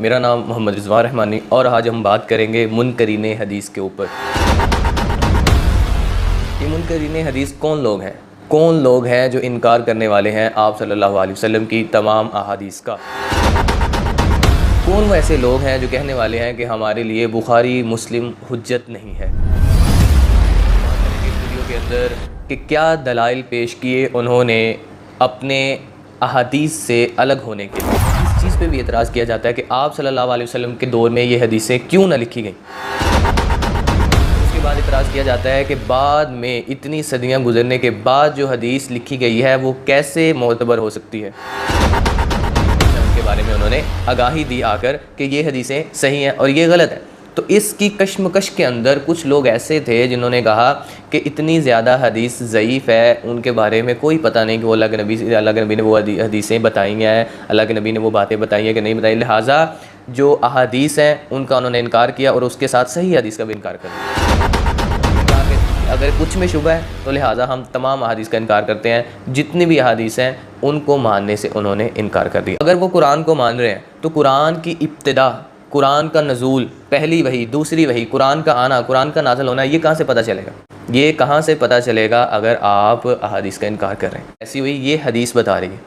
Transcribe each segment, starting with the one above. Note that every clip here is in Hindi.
मेरा नाम मोहम्मद रिजवान रहमानी और आज हम बात करेंगे मुनकरीन हदीस के ऊपर। ये मुनकरीन हदीस कौन लोग हैं? कौन लोग हैं जो इनकार करने वाले हैं आप सल्लल्लाहु अलैहि वसल्लम की तमाम अहादीस का? कौन वो ऐसे लोग हैं जो कहने वाले हैं कि हमारे लिए बुखारी मुस्लिम हुज्जत नहीं है? वीडियो के अंदर कि क्या दलाइल पेश किए उन्होंने अपने अहादीस से अलग होने के लिए। इस चीज़ पे भी एतराज़ किया जाता है कि आप सल्लल्लाहु अलैहि वसल्लम के दौर में ये हदीसें क्यों ना लिखी गई। उसके बाद एतराज़ किया जाता है कि बाद में इतनी सदियां गुजरने के बाद जो हदीस लिखी गई है वो कैसे मोतबर हो सकती है। के बारे में उन्होंने आगाही दी आकर कि ये हदीसें सही हैं और ये गलत है। तो इसकी कश्मकश के अंदर कुछ लोग ऐसे थे जिन्होंने कहा कि इतनी ज़्यादा हदीस ज़ईफ़ है, उनके बारे में कोई पता नहीं कि वो अल्लाह के नबी ने वो हदीसें बताई हैं, अल्लाह के नबी ने वो बातें बताई हैं कि नहीं बताई। लिहाजा जो अहादीस हैं उनका उन्होंने इनकार किया और उसके साथ सही हदीस का भी इनकार कर दिया। अगर कुछ में शुबह है तो लिहाजा हम तमाम अहादीस का इनकार करते हैं। जितनी भी अहादीस हैं उनको मानने से उन्होंने इनकार कर दिया। अगर वो कुरान को मान रहे हैं तो कुरान की इब्तिदा, कुरान का नज़ूल, पहली वही, दूसरी वही, कुरान का आना, कुरान का नाज़िल होना, ये कहाँ से पता चलेगा? ये कहाँ से पता चलेगा अगर आप अहादीस का इनकार कर रहे हैं? ऐसी हुई ये हदीस बता रही है।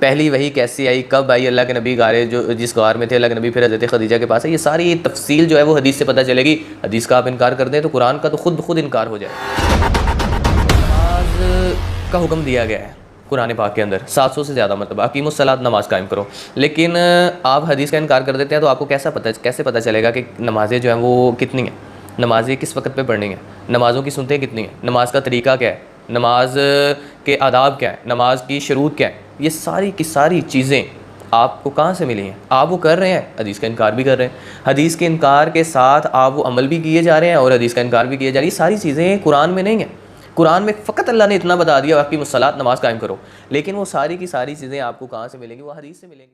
पहली वही कैसी आई, कब आई, अल्लाह के नबी गारे जो जिस गार में थे अल्लाह के नबी, फिर हज़रत खदीजा के पास है, ये सारी तफसील जो है वो हदीस से पता चलेगी। हदीस का आप इनकार कर दें तो कुरान का तो खुद ब खुद इनकार हो जाए। नमाज का हुक्म दिया गया है कुरान पाक के अंदर 700 से ज़्यादा मतलब अकीमुस्सलात, नमाज कायम करो, लेकिन आप हदीस का इनकार कर देते हैं तो आपको कैसे पता चलेगा कि नमाज़ें जो हैं वो कितनी हैं, नमाज़ें किस वक्त पे पढ़नी है, नमाज़ों की सुनते कितनी हैं, नमाज का तरीका क्या है, नमाज के आदाब क्या है, नमाज की शुरूत क्या है, ये सारी की सारी चीज़ें आपको कहाँ से मिली हैं? आप वो कर रहे हैं, हदीस का इनकार भी कर रहे हैं। हदीस के इनकार के साथ आप वो अमल भी किए जा रहे हैं और हदीस का इनकार भी किए जा रही है। सारी चीज़ें कुरान में नहीं हैं। कुरान में फ़कत अल्लाह ने इतना बता दिया, अकीमुस्सलात, नमाज कायम करो, लेकिन वो सारी की सारी चीज़ें आपको कहाँ से मिलेंगी? वो हदीस से मिलेंगी।